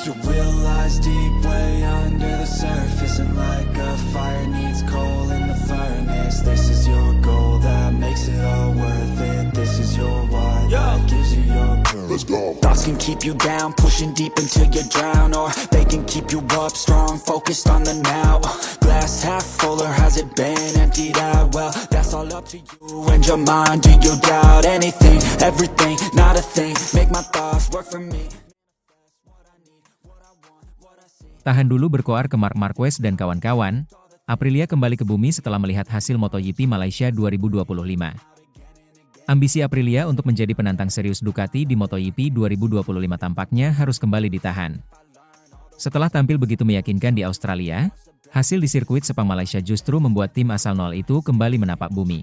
You realize deep way under the surface, and like a fire needs coal in the furnace. This is your goal that makes it all worth it. This is your why that gives you your purpose. Let's go. Thoughts can keep you down, pushing deep until you drown, or they can keep you up strong, focused on the now. Glass half full, or has it been emptied out? Well, that's all up to you and your mind. Do you doubt anything, everything, not a thing? Make my thoughts work for me. Tahan dulu berkoar ke Marc Marquez dan kawan-kawan. Aprilia kembali ke bumi setelah melihat hasil MotoGP Malaysia 2025. Ambisi Aprilia untuk menjadi penantang serius Ducati di MotoGP 2025 tampaknya harus kembali ditahan. Setelah tampil begitu meyakinkan di Australia, hasil di sirkuit Sepang Malaysia justru membuat tim asal nol itu kembali menapak bumi.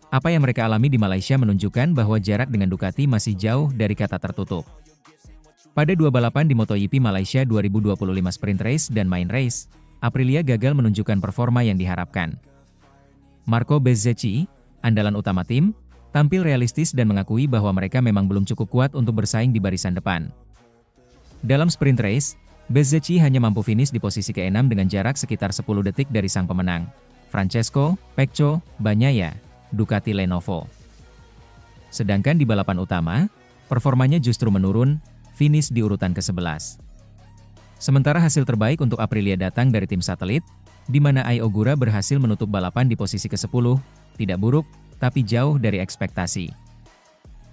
Apa yang mereka alami di Malaysia menunjukkan bahwa jarak dengan Ducati masih jauh dari kata tertutup. Pada dua balapan di MotoGP Malaysia 2025 Sprint Race dan Main Race, Aprilia gagal menunjukkan performa yang diharapkan. Marco Bezzecchi, andalan utama tim, tampil realistis dan mengakui bahwa mereka memang belum cukup kuat untuk bersaing di barisan depan. Dalam Sprint Race, Bezzecchi hanya mampu finish di posisi ke-6 dengan jarak sekitar 10 detik dari sang pemenang, Francesco Pecco Bagnaia, Ducati Lenovo. Sedangkan di balapan utama, performanya justru menurun, finish di urutan ke-11. Sementara hasil terbaik untuk Aprilia datang dari tim satelit, di mana Ai Ogura berhasil menutup balapan di posisi ke-10, tidak buruk, tapi jauh dari ekspektasi.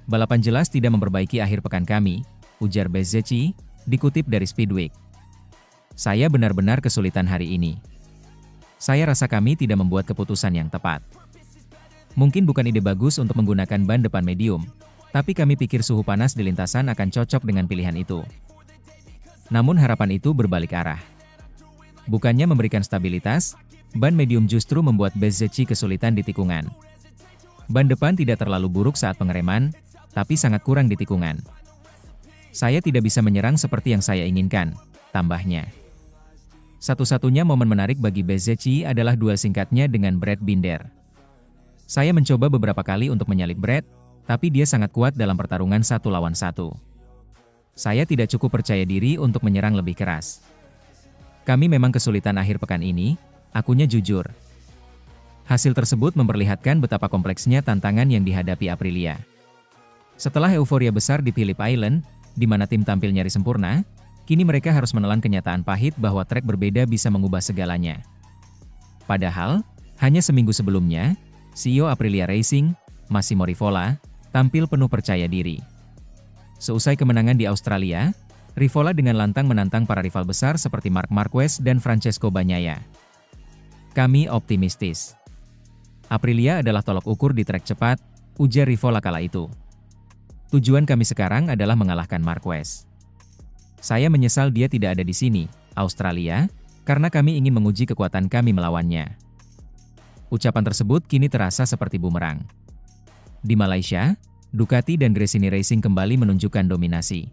Balapan jelas tidak memperbaiki akhir pekan kami, ujar Bezzecchi, dikutip dari Speedweek. Saya benar-benar kesulitan hari ini. Saya rasa kami tidak membuat keputusan yang tepat. Mungkin bukan ide bagus untuk menggunakan ban depan medium, tapi kami pikir suhu panas di lintasan akan cocok dengan pilihan itu. Namun harapan itu berbalik arah. Bukannya memberikan stabilitas, ban medium justru membuat Bezzecchi kesulitan di tikungan. Ban depan tidak terlalu buruk saat pengereman, tapi sangat kurang di tikungan. Saya tidak bisa menyerang seperti yang saya inginkan, tambahnya. Satu-satunya momen menarik bagi Bezzecchi adalah duel singkatnya dengan Brad Binder. Saya mencoba beberapa kali untuk menyalip Brad, tapi dia sangat kuat dalam pertarungan 1 lawan 1. Saya tidak cukup percaya diri untuk menyerang lebih keras. Kami memang kesulitan akhir pekan ini, akunya jujur. Hasil tersebut memperlihatkan betapa kompleksnya tantangan yang dihadapi Aprilia. Setelah euforia besar di Phillip Island, di mana tim tampil nyaris sempurna, kini mereka harus menelan kenyataan pahit bahwa trek berbeda bisa mengubah segalanya. Padahal, hanya seminggu sebelumnya, CEO Aprilia Racing, Massimo Rivola, tampil penuh percaya diri. Seusai kemenangan di Australia, Rivola dengan lantang menantang para rival besar seperti Marc Marquez dan Francesco Bagnaia. Kami optimistis. Aprilia adalah tolok ukur di trek cepat, ujar Rivola kala itu. Tujuan kami sekarang adalah mengalahkan Marquez. Saya menyesal dia tidak ada di sini, Australia, karena kami ingin menguji kekuatan kami melawannya. Ucapan tersebut kini terasa seperti bumerang. Di Malaysia, Ducati dan Gresini Racing kembali menunjukkan dominasi.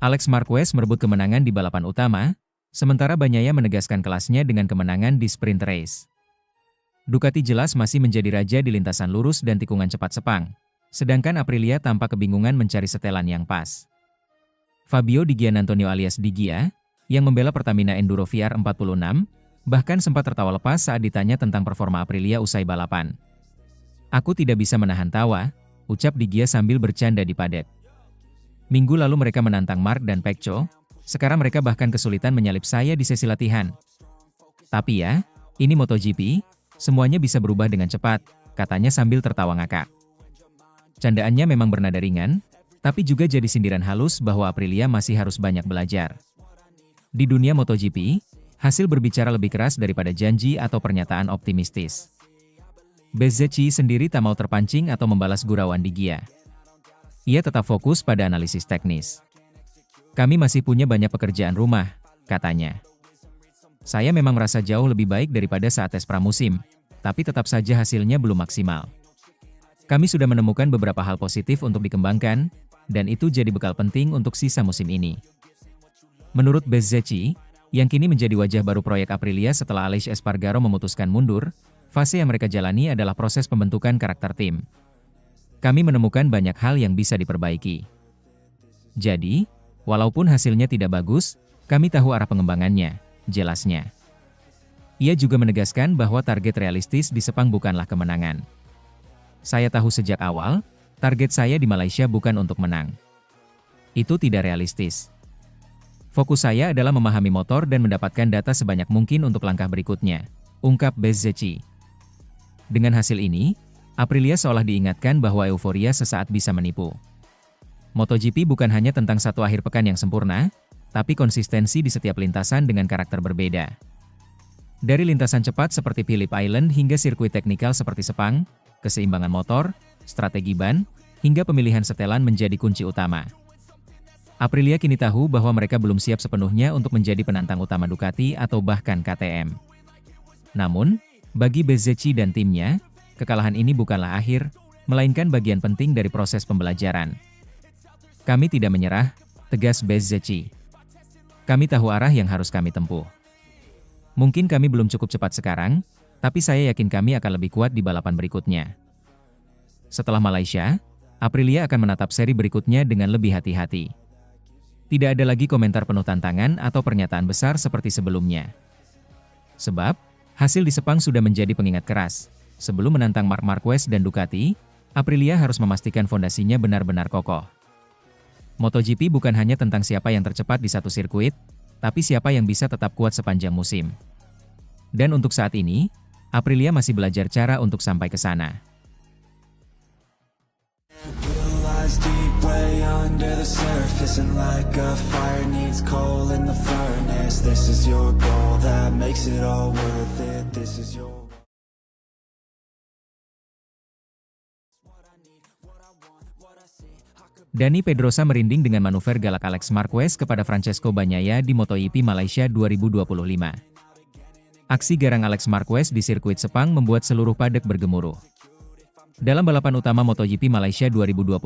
Alex Marquez merebut kemenangan di balapan utama, sementara Bagnaia menegaskan kelasnya dengan kemenangan di Sprint Race. Ducati jelas masih menjadi raja di lintasan lurus dan tikungan cepat Sepang, sedangkan Aprilia tampak kebingungan mencari setelan yang pas. Fabio Di Giannantonio alias Di Gia, yang membela Pertamina Enduro VR46, bahkan sempat tertawa lepas saat ditanya tentang performa Aprilia usai balapan. Aku tidak bisa menahan tawa, ucap Di Gia sambil bercanda di paddock. Minggu lalu mereka menantang Marc dan Pecco, sekarang mereka bahkan kesulitan menyalip saya di sesi latihan. Tapi ya, ini MotoGP, semuanya bisa berubah dengan cepat, katanya sambil tertawa ngakak. Candaannya memang bernada ringan, tapi juga jadi sindiran halus bahwa Aprilia masih harus banyak belajar. Di dunia MotoGP, hasil berbicara lebih keras daripada janji atau pernyataan optimistis. Bezzecchi sendiri tak mau terpancing atau membalas gurauan Di Gia. Ia tetap fokus pada analisis teknis. Kami masih punya banyak pekerjaan rumah, katanya. Saya memang merasa jauh lebih baik daripada saat tes pramusim, tapi tetap saja hasilnya belum maksimal. Kami sudah menemukan beberapa hal positif untuk dikembangkan, dan itu jadi bekal penting untuk sisa musim ini. Menurut Bezzecchi, yang kini menjadi wajah baru proyek Aprilia setelah Aleix Espargaro memutuskan mundur, fase yang mereka jalani adalah proses pembentukan karakter tim. Kami menemukan banyak hal yang bisa diperbaiki. Jadi, Walaupun hasilnya tidak bagus, kami tahu arah pengembangannya, jelasnya. Ia juga menegaskan bahwa target realistis di Sepang bukanlah kemenangan. Saya tahu sejak awal, target saya di Malaysia bukan untuk menang. Itu tidak realistis. Fokus saya adalah memahami motor dan mendapatkan data sebanyak mungkin untuk langkah berikutnya, ungkap Bezzecchi. Dengan hasil ini, Aprilia seolah diingatkan bahwa euforia sesaat bisa menipu. MotoGP bukan hanya tentang satu akhir pekan yang sempurna, tapi konsistensi di setiap lintasan dengan karakter berbeda. Dari lintasan cepat seperti Phillip Island hingga sirkuit teknikal seperti Sepang, keseimbangan motor, strategi ban, hingga pemilihan setelan menjadi kunci utama. Aprilia kini tahu bahwa mereka belum siap sepenuhnya untuk menjadi penantang utama Ducati atau bahkan KTM. Namun, bagi Bezzecchi dan timnya, kekalahan ini bukanlah akhir, melainkan bagian penting dari proses pembelajaran. Kami tidak menyerah, tegas Bezzecchi. Kami tahu arah yang harus kami tempuh. Mungkin kami belum cukup cepat sekarang, tapi saya yakin kami akan lebih kuat di balapan berikutnya. Setelah Malaysia, Aprilia akan menatap seri berikutnya dengan lebih hati-hati. Tidak ada lagi komentar penuh tantangan atau pernyataan besar seperti sebelumnya. Sebab, hasil di Sepang sudah menjadi pengingat keras. Sebelum menantang Marc Marquez dan Ducati, Aprilia harus memastikan fondasinya benar-benar kokoh. MotoGP bukan hanya tentang siapa yang tercepat di satu sirkuit, tapi siapa yang bisa tetap kuat sepanjang musim. Dan untuk saat ini, Aprilia masih belajar cara untuk sampai ke sana. Deep way under the surface, and like a fire needs coal in the furnace. This is your goal that makes it all worth it. This is your Dani Pedrosa merinding dengan manuver galak Alex Marquez kepada Francesco Bagnaia di MotoGP Malaysia 2025. Aksi garang Alex Marquez di sirkuit Sepang membuat seluruh paddock bergemuruh. Dalam balapan utama MotoGP Malaysia 2025,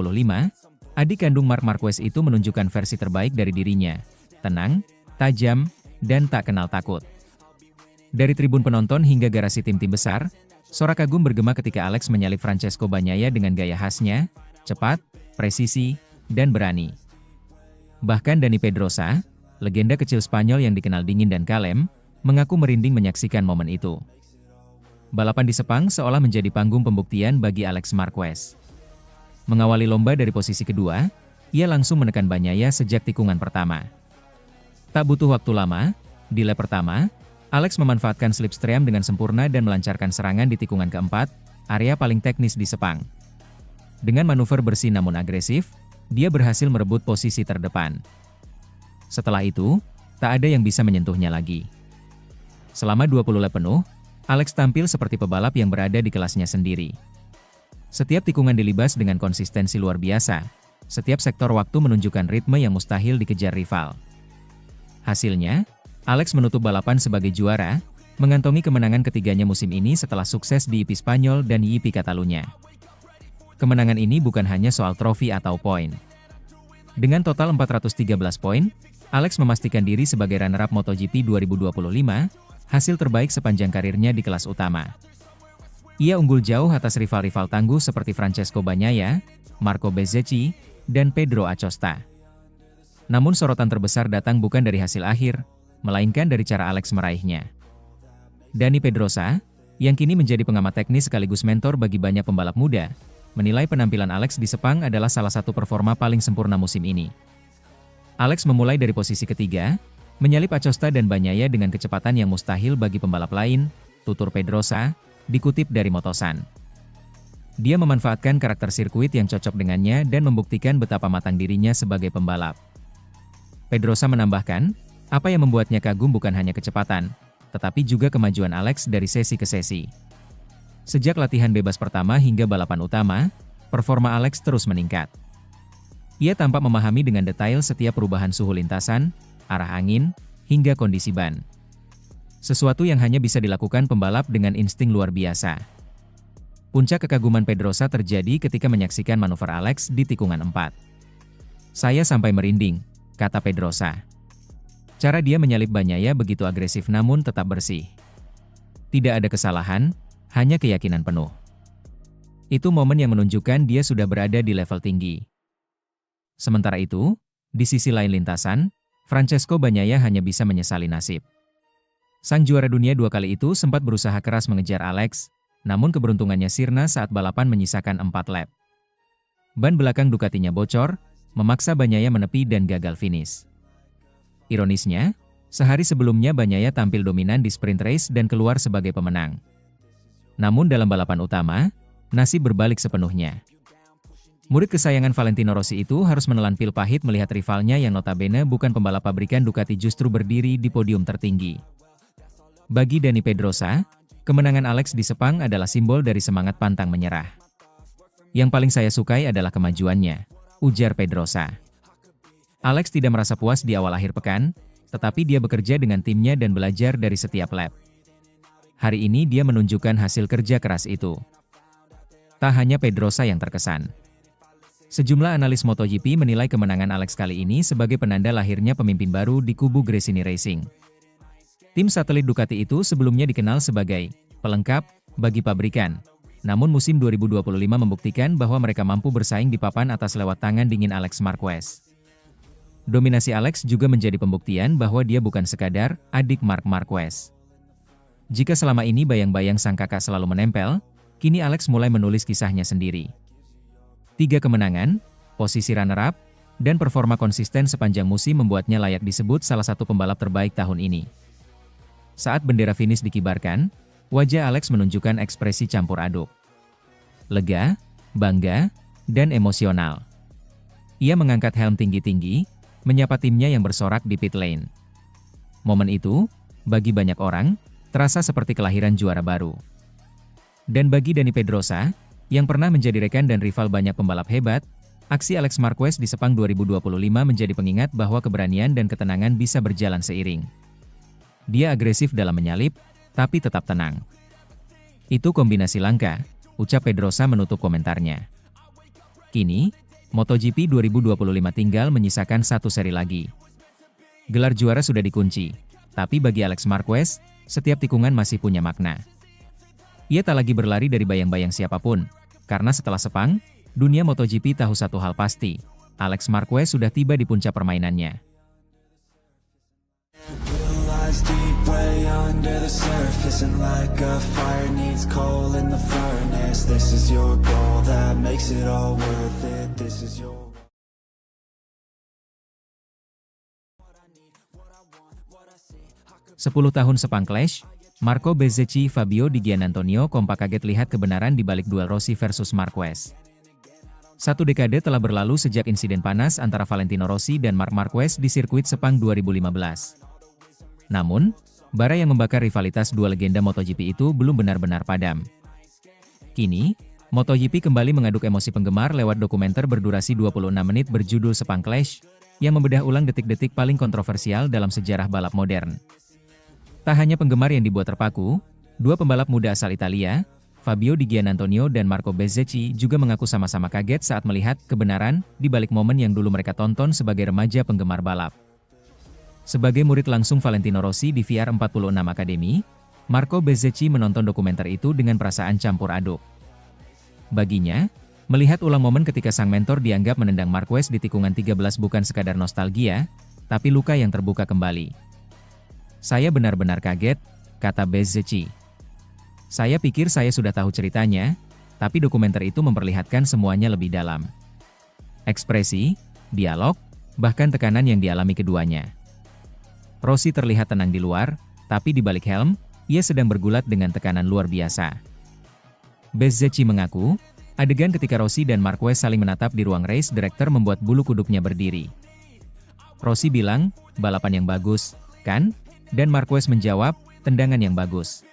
adik kandung Marc Marquez itu menunjukkan versi terbaik dari dirinya, tenang, tajam, dan tak kenal takut. Dari tribun penonton hingga garasi tim-tim besar, sorak kagum bergema ketika Alex menyalip Francesco Bagnaia dengan gaya khasnya, cepat, presisi, dan berani. Bahkan Dani Pedrosa, legenda kecil Spanyol yang dikenal dingin dan kalem, mengaku merinding menyaksikan momen itu. Balapan di Sepang seolah menjadi panggung pembuktian bagi Alex Marquez. Mengawali lomba dari posisi kedua, ia langsung menekan Bagnaia sejak tikungan pertama. Tak butuh waktu lama, di lap pertama, Alex memanfaatkan slipstream dengan sempurna dan melancarkan serangan di tikungan keempat, area paling teknis di Sepang. Dengan manuver bersih namun agresif, dia berhasil merebut posisi terdepan. Setelah itu, tak ada yang bisa menyentuhnya lagi. Selama 20 lap penuh, Alex tampil seperti pebalap yang berada di kelasnya sendiri. Setiap tikungan dilibas dengan konsistensi luar biasa. Setiap sektor waktu menunjukkan ritme yang mustahil dikejar rival. Hasilnya, Alex menutup balapan sebagai juara, mengantongi kemenangan ketiganya musim ini setelah sukses di GP Spanyol dan GP Catalunya. Kemenangan ini bukan hanya soal trofi atau poin. Dengan total 413 poin, Alex memastikan diri sebagai runner-up MotoGP 2025, hasil terbaik sepanjang karirnya di kelas utama. Ia unggul jauh atas rival-rival tangguh seperti Francesco Bagnaia, Marco Bezzecchi, dan Pedro Acosta. Namun sorotan terbesar datang bukan dari hasil akhir, melainkan dari cara Alex meraihnya. Dani Pedrosa, yang kini menjadi pengamat teknis sekaligus mentor bagi banyak pembalap muda, menilai penampilan Alex di Sepang adalah salah satu performa paling sempurna musim ini. Alex memulai dari posisi ketiga, menyalip Acosta dan Bagnaia dengan kecepatan yang mustahil bagi pembalap lain, tutur Pedrosa, dikutip dari Motosan. Dia memanfaatkan karakter sirkuit yang cocok dengannya dan membuktikan betapa matang dirinya sebagai pembalap. Pedrosa menambahkan, apa yang membuatnya kagum bukan hanya kecepatan, tetapi juga kemajuan Alex dari sesi ke sesi. Sejak latihan bebas pertama hingga balapan utama, performa Alex terus meningkat. Ia tampak memahami dengan detail setiap perubahan suhu lintasan, arah angin, hingga kondisi ban. Sesuatu yang hanya bisa dilakukan pembalap dengan insting luar biasa. Puncak kekaguman Pedrosa terjadi ketika menyaksikan manuver Alex di tikungan 4. Saya sampai merinding, kata Pedrosa. Cara dia menyalip Bagnaia begitu agresif namun tetap bersih. Tidak ada kesalahan, hanya keyakinan penuh. Itu momen yang menunjukkan dia sudah berada di level tinggi. Sementara itu, Di sisi lain lintasan, Francesco Bagnaia hanya bisa menyesali nasib. Sang juara dunia 2 kali itu sempat berusaha keras mengejar Alex, namun keberuntungannya sirna saat balapan menyisakan 4 lap. Ban belakang Ducatinya bocor, memaksa Bagnaia menepi dan gagal finish. Ironisnya, sehari sebelumnya Bagnaia tampil dominan di sprint race dan keluar sebagai pemenang. Namun dalam balapan utama, nasib berbalik sepenuhnya. Murid kesayangan Valentino Rossi itu harus menelan pil pahit melihat rivalnya yang notabene bukan pembalap pabrikan Ducati justru berdiri di podium tertinggi. Bagi Dani Pedrosa, kemenangan Alex di Sepang adalah simbol dari semangat pantang menyerah. Yang paling saya sukai adalah kemajuannya, ujar Pedrosa. Alex tidak merasa puas di awal akhir pekan, tetapi dia bekerja dengan timnya dan belajar dari setiap lap. Hari ini dia menunjukkan hasil kerja keras itu. Tak hanya Pedrosa yang terkesan. Sejumlah analis MotoGP menilai kemenangan Alex kali ini sebagai penanda lahirnya pemimpin baru di kubu Gresini Racing. Tim satelit Ducati itu sebelumnya dikenal sebagai pelengkap bagi pabrikan. Namun musim 2025 membuktikan bahwa mereka mampu bersaing di papan atas lewat tangan dingin Alex Marquez. Dominasi Alex juga menjadi pembuktian bahwa dia bukan sekadar adik Marc Marquez. Jika selama ini bayang-bayang sang kakak selalu menempel, kini Alex mulai menulis kisahnya sendiri. 3 kemenangan, posisi runner-up, dan performa konsisten sepanjang musim membuatnya layak disebut salah satu pembalap terbaik tahun ini. Saat bendera finish dikibarkan, wajah Alex menunjukkan ekspresi campur aduk. Lega, bangga, dan emosional. Ia mengangkat helm tinggi-tinggi, menyapa timnya yang bersorak di pit lane. Momen itu, bagi banyak orang, terasa seperti kelahiran juara baru. Dan bagi Dani Pedrosa, yang pernah menjadi rekan dan rival banyak pembalap hebat, aksi Alex Marquez di Sepang 2025 menjadi pengingat bahwa keberanian dan ketenangan bisa berjalan seiring. Dia agresif dalam menyalip, tapi tetap tenang. Itu kombinasi langka, ucap Pedrosa menutup komentarnya. Kini, MotoGP 2025 tinggal menyisakan 1 seri lagi. Gelar juara sudah dikunci, tapi bagi Alex Marquez, setiap tikungan masih punya makna. Ia tak lagi berlari dari bayang-bayang siapapun, karena setelah Sepang, dunia MotoGP tahu satu hal pasti, Alex Marquez sudah tiba di puncak permainannya. Deep way under the surface, and like a fire needs coal in the furnace. This is your goal that makes it all worth it. This is your 10 tahun Sepang Clash, Marco Bezzecchi, Fabio Di Giannantonio kompak kaget lihat kebenaran di balik duel Rossi versus Marquez. 1 dekade telah berlalu sejak insiden panas antara Valentino Rossi dan Marc Marquez di sirkuit Sepang 2015. Namun, bara yang membakar rivalitas dua legenda MotoGP itu belum benar-benar padam. Kini, MotoGP kembali mengaduk emosi penggemar lewat dokumenter berdurasi 26 menit berjudul Sepang Clash, yang membedah ulang detik-detik paling kontroversial dalam sejarah balap modern. Tak hanya penggemar yang dibuat terpaku, 2 pembalap muda asal Italia, Fabio Di Giannantonio dan Marco Bezzecchi juga mengaku sama-sama kaget saat melihat kebenaran di balik momen yang dulu mereka tonton sebagai remaja penggemar balap. Sebagai murid langsung Valentino Rossi di VR46 Academy, Marco Bezzecchi menonton dokumenter itu dengan perasaan campur aduk. Baginya, melihat ulang momen ketika sang mentor dianggap menendang Marquez di tikungan 13 bukan sekadar nostalgia, tapi luka yang terbuka kembali. Saya benar-benar kaget, kata Bezzecchi. Saya pikir saya sudah tahu ceritanya, tapi dokumenter itu memperlihatkan semuanya lebih dalam. Ekspresi, dialog, bahkan tekanan yang dialami keduanya. Rossi terlihat tenang di luar, tapi di balik helm, ia sedang bergulat dengan tekanan luar biasa. Bezzecchi mengaku, adegan ketika Rossi dan Marquez saling menatap di ruang race director membuat bulu kuduknya berdiri. Rossi bilang, balapan yang bagus, kan? Dan Marquez menjawab, tendangan yang bagus.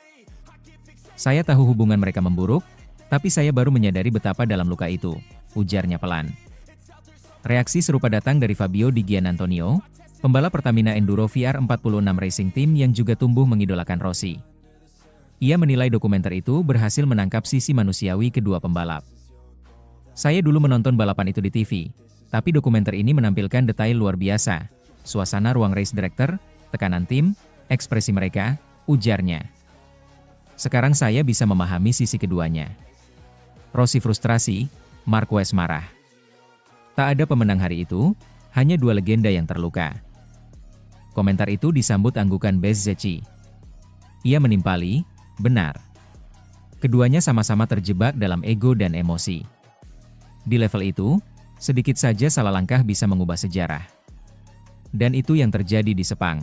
Saya tahu hubungan mereka memburuk, tapi saya baru menyadari betapa dalam luka itu, ujarnya pelan. Reaksi serupa datang dari Fabio Di Giannantonio, pembalap Pertamina Enduro VR46 Racing Team yang juga tumbuh mengidolakan Rossi. Ia menilai dokumenter itu berhasil menangkap sisi manusiawi kedua pembalap. Saya dulu menonton balapan itu di TV, tapi dokumenter ini menampilkan detail luar biasa, suasana ruang race director, tekanan tim, ekspresi mereka, ujarnya. Sekarang saya bisa memahami sisi keduanya. Rossi frustrasi, Marquez marah. Tak ada pemenang hari itu, hanya 2 legenda yang terluka. Komentar itu disambut anggukan Bezzecchi. Ia menimpali, benar. Keduanya sama-sama terjebak dalam ego dan emosi. Di level itu, sedikit saja salah langkah bisa mengubah sejarah. Dan itu yang terjadi di Sepang.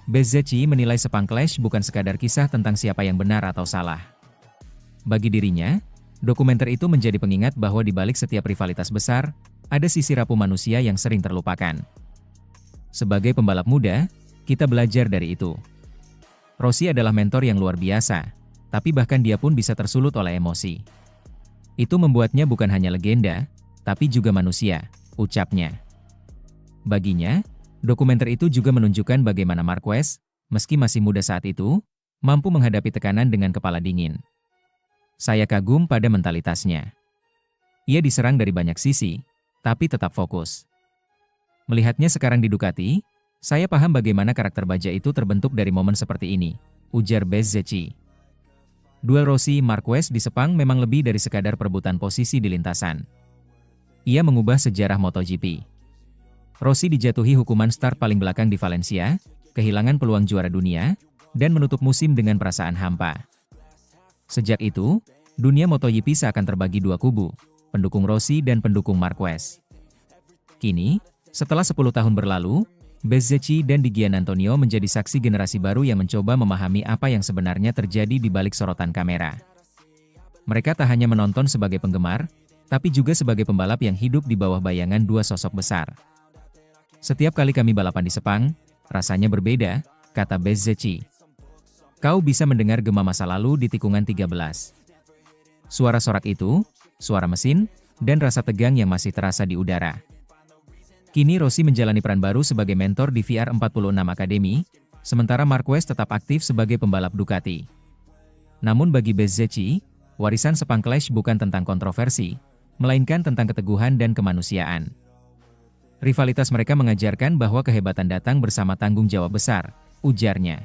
Bezzecchi menilai Sepang Clash bukan sekadar kisah tentang siapa yang benar atau salah. Bagi dirinya, dokumenter itu menjadi pengingat bahwa di balik setiap rivalitas besar, ada sisi rapuh manusia yang sering terlupakan. Sebagai pembalap muda, kita belajar dari itu. Rossi adalah mentor yang luar biasa, tapi bahkan dia pun bisa tersulut oleh emosi. Itu membuatnya bukan hanya legenda, tapi juga manusia, ucapnya. Baginya, dokumenter itu juga menunjukkan bagaimana Marquez, meski masih muda saat itu, mampu menghadapi tekanan dengan kepala dingin. Saya kagum pada mentalitasnya. Ia diserang dari banyak sisi, tapi tetap fokus. Melihatnya sekarang di Ducati, saya paham bagaimana karakter baja itu terbentuk dari momen seperti ini, ujar Bezzecchi. Duel Rossi-Marquez di Sepang memang lebih dari sekadar perebutan posisi di lintasan. Ia mengubah sejarah MotoGP. Rossi dijatuhi hukuman start paling belakang di Valencia, kehilangan peluang juara dunia, dan menutup musim dengan perasaan hampa. Sejak itu, dunia MotoGP seakan terbagi 2 kubu, pendukung Rossi dan pendukung Marquez. Kini, setelah 10 tahun berlalu, Bezzecchi dan Di Giannantonio menjadi saksi generasi baru yang mencoba memahami apa yang sebenarnya terjadi di balik sorotan kamera. Mereka tak hanya menonton sebagai penggemar, tapi juga sebagai pembalap yang hidup di bawah bayangan 2 sosok besar. Setiap kali kami balapan di Sepang, rasanya berbeda, kata Bezzecchi. Kau bisa mendengar gema masa lalu di tikungan 13. Suara sorak itu, suara mesin, dan rasa tegang yang masih terasa di udara. Kini Rossi menjalani peran baru sebagai mentor di VR46 Academy, sementara Marquez tetap aktif sebagai pembalap Ducati. Namun bagi Bezzecchi, warisan Sepang Clash bukan tentang kontroversi, melainkan tentang keteguhan dan kemanusiaan. Rivalitas mereka mengajarkan bahwa kehebatan datang bersama tanggung jawab besar, ujarnya.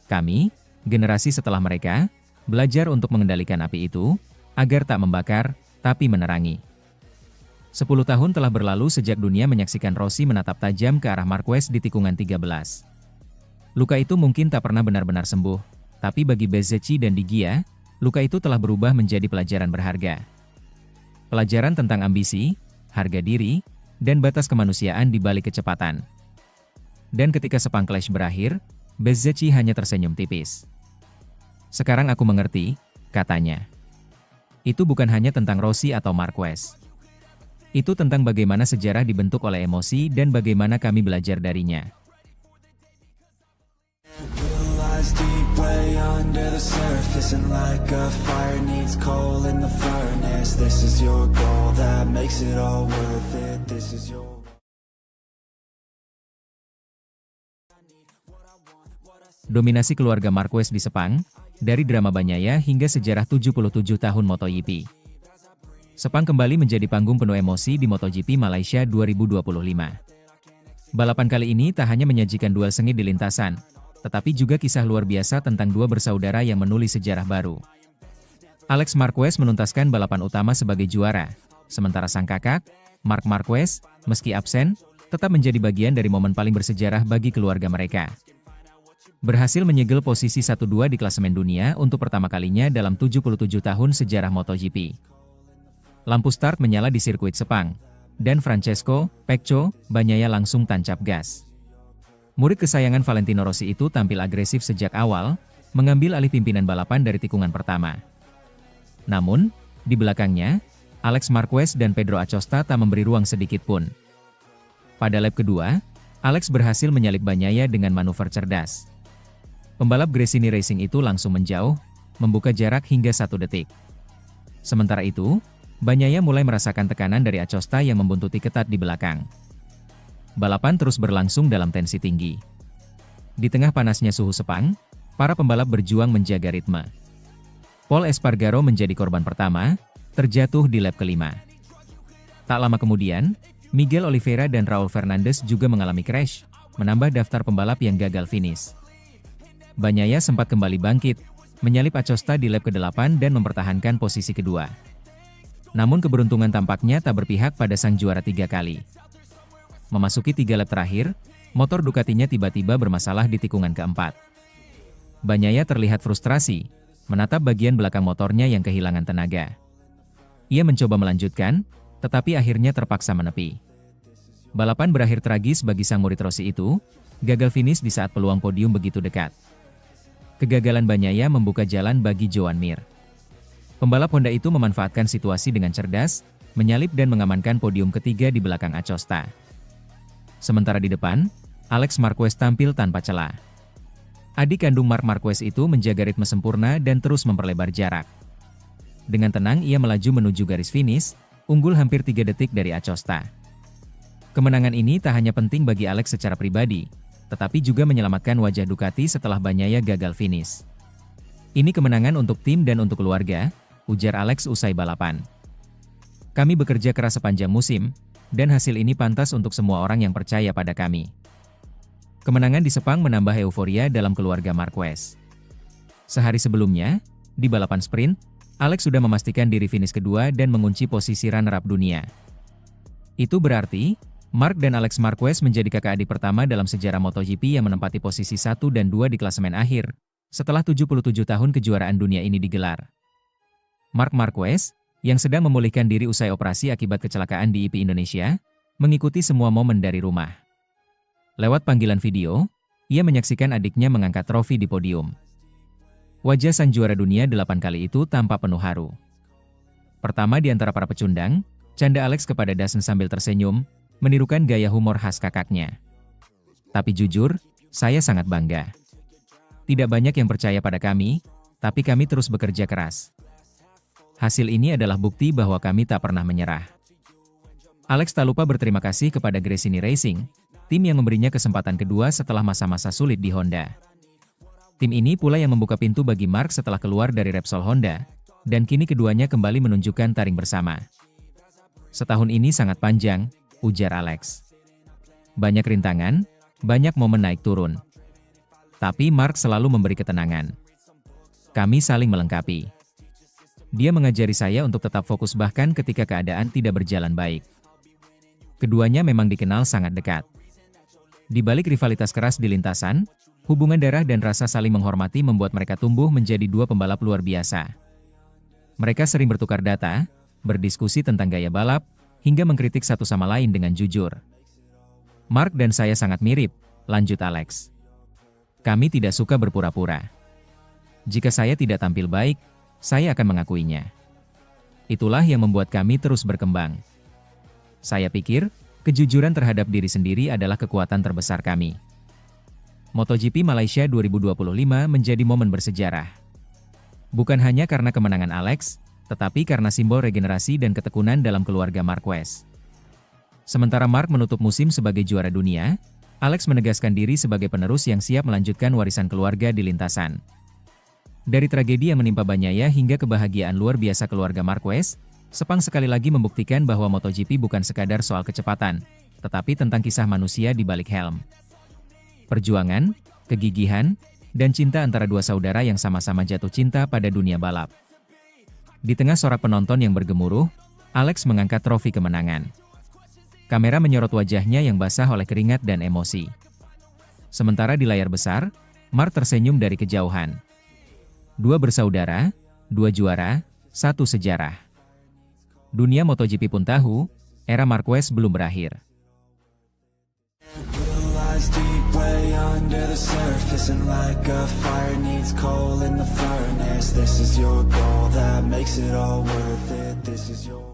Kami, generasi setelah mereka, belajar untuk mengendalikan api itu, agar tak membakar, tapi menerangi. 10 tahun telah berlalu sejak dunia menyaksikan Rossi menatap tajam ke arah Marquez di tikungan 13. Luka itu mungkin tak pernah benar-benar sembuh, tapi bagi Bezzecchi dan Di Gia, luka itu telah berubah menjadi pelajaran berharga. Pelajaran tentang ambisi, harga diri, dan batas kemanusiaan di balik kecepatan. Dan ketika Sepang Clash berakhir, Bezzecchi hanya tersenyum tipis. Sekarang aku mengerti, katanya. Itu bukan hanya tentang Rossi atau Marquez. Itu tentang bagaimana sejarah dibentuk oleh emosi dan bagaimana kami belajar darinya. Dominasi keluarga Marquez di Sepang, dari drama Bagnaia hingga sejarah 77 tahun MotoGP. Sepang kembali menjadi panggung penuh emosi di MotoGP Malaysia 2025. Balapan kali ini tak hanya menyajikan duel sengit di lintasan, tetapi juga kisah luar biasa tentang 2 bersaudara yang menulis sejarah baru. Alex Marquez menuntaskan balapan utama sebagai juara, sementara sang kakak, Marc Marquez, meski absen, tetap menjadi bagian dari momen paling bersejarah bagi keluarga mereka. Berhasil menyegel posisi 1-2 di klasemen dunia untuk pertama kalinya dalam 77 tahun sejarah MotoGP. Lampu start menyala di sirkuit Sepang, dan Francesco Pecco Bagnaia langsung tancap gas. Murid kesayangan Valentino Rossi itu tampil agresif sejak awal, mengambil alih pimpinan balapan dari tikungan pertama. Namun, di belakangnya, Alex Marquez dan Pedro Acosta tak memberi ruang sedikit pun. Pada lap kedua, Alex berhasil menyalip Bagnaia dengan manuver cerdas. Pembalap Gresini Racing itu langsung menjauh, membuka jarak hingga 1 detik. Sementara itu, Bagnaia mulai merasakan tekanan dari Acosta yang membuntuti ketat di belakang. Balapan terus berlangsung dalam tensi tinggi. Di tengah panasnya suhu Sepang, para pembalap berjuang menjaga ritme. Pol Espargaro menjadi korban pertama, terjatuh di lap kelima. Tak lama kemudian, Miguel Oliveira dan Raul Fernandez juga mengalami crash, menambah daftar pembalap yang gagal finish. Bagnaia sempat kembali bangkit, menyalip Acosta di lap ke-8 dan mempertahankan posisi kedua. Namun keberuntungan tampaknya tak berpihak pada sang juara 3 kali. Memasuki 3 lap terakhir, motor Ducatinya tiba-tiba bermasalah di tikungan keempat. Bagnaia terlihat frustrasi, menatap bagian belakang motornya yang kehilangan tenaga. Ia mencoba melanjutkan, tetapi akhirnya terpaksa menepi. Balapan berakhir tragis bagi sang murid Rossi itu, gagal finish di saat peluang podium begitu dekat. Kegagalan Bagnaia membuka jalan bagi Joan Mir. Pembalap Honda itu memanfaatkan situasi dengan cerdas, menyalip dan mengamankan podium ketiga di belakang Acosta. Sementara di depan, Alex Marquez tampil tanpa celah. Adik kandung Marc Marquez itu menjaga ritme sempurna dan terus memperlebar jarak. Dengan tenang ia melaju menuju garis finish, unggul hampir 3 detik dari Acosta. Kemenangan ini tak hanya penting bagi Alex secara pribadi, tetapi juga menyelamatkan wajah Ducati setelah Bagnaia gagal finish. Ini kemenangan untuk tim dan untuk keluarga, ujar Alex usai balapan. Kami bekerja keras sepanjang musim, dan hasil ini pantas untuk semua orang yang percaya pada kami. Kemenangan di Sepang menambah euforia dalam keluarga Marquez. Sehari sebelumnya, di balapan sprint, Alex sudah memastikan diri finish kedua dan mengunci posisi runner-up dunia. Itu berarti, Marc dan Alex Marquez menjadi kakak adik pertama dalam sejarah MotoGP yang menempati posisi 1 dan 2 di klasemen akhir, setelah 77 tahun kejuaraan dunia ini digelar. Marc Marquez, yang sedang memulihkan diri usai operasi akibat kecelakaan di IP Indonesia, mengikuti semua momen dari rumah. Lewat panggilan video, ia menyaksikan adiknya mengangkat trofi di podium. Wajah sang juara dunia 8 kali itu tampak penuh haru. Pertama di antara para pecundang, canda Alex kepada Dazn sambil tersenyum, menirukan gaya humor khas kakaknya. Tapi jujur, saya sangat bangga. Tidak banyak yang percaya pada kami, tapi kami terus bekerja keras. Hasil ini adalah bukti bahwa kami tak pernah menyerah. Alex tak lupa berterima kasih kepada Gresini Racing, tim yang memberinya kesempatan kedua setelah masa-masa sulit di Honda. Tim ini pula yang membuka pintu bagi Marc setelah keluar dari Repsol Honda, dan kini keduanya kembali menunjukkan taring bersama. Setahun ini sangat panjang, ujar Alex. Banyak rintangan, banyak momen naik turun. Tapi Marc selalu memberi ketenangan. Kami saling melengkapi. Dia mengajari saya untuk tetap fokus bahkan ketika keadaan tidak berjalan baik. Keduanya memang dikenal sangat dekat. Di balik rivalitas keras di lintasan, hubungan darah dan rasa saling menghormati membuat mereka tumbuh menjadi dua pembalap luar biasa. Mereka sering bertukar data, berdiskusi tentang gaya balap, hingga mengkritik satu sama lain dengan jujur. Marc dan saya sangat mirip, lanjut Alex. Kami tidak suka berpura-pura. Jika saya tidak tampil baik, saya akan mengakuinya. Itulah yang membuat kami terus berkembang. Saya pikir, kejujuran terhadap diri sendiri adalah kekuatan terbesar kami. MotoGP Malaysia 2025 menjadi momen bersejarah. Bukan hanya karena kemenangan Alex, tetapi karena simbol regenerasi dan ketekunan dalam keluarga Marquez. Sementara Marc menutup musim sebagai juara dunia, Alex menegaskan diri sebagai penerus yang siap melanjutkan warisan keluarga di lintasan. Dari tragedi yang menimpa Bagnaia hingga kebahagiaan luar biasa keluarga Marquez, Sepang sekali lagi membuktikan bahwa MotoGP bukan sekadar soal kecepatan, tetapi tentang kisah manusia di balik helm. Perjuangan, kegigihan, dan cinta antara dua saudara yang sama-sama jatuh cinta pada dunia balap. Di tengah sorak penonton yang bergemuruh, Alex mengangkat trofi kemenangan. Kamera menyorot wajahnya yang basah oleh keringat dan emosi. Sementara di layar besar, Marc tersenyum dari kejauhan. Dua bersaudara, dua juara, satu sejarah. Dunia MotoGP pun tahu, era Marquez belum berakhir. Deep way under the surface, and like a fire needs coal in the furnace. This is your goal that makes it all worth it. This is your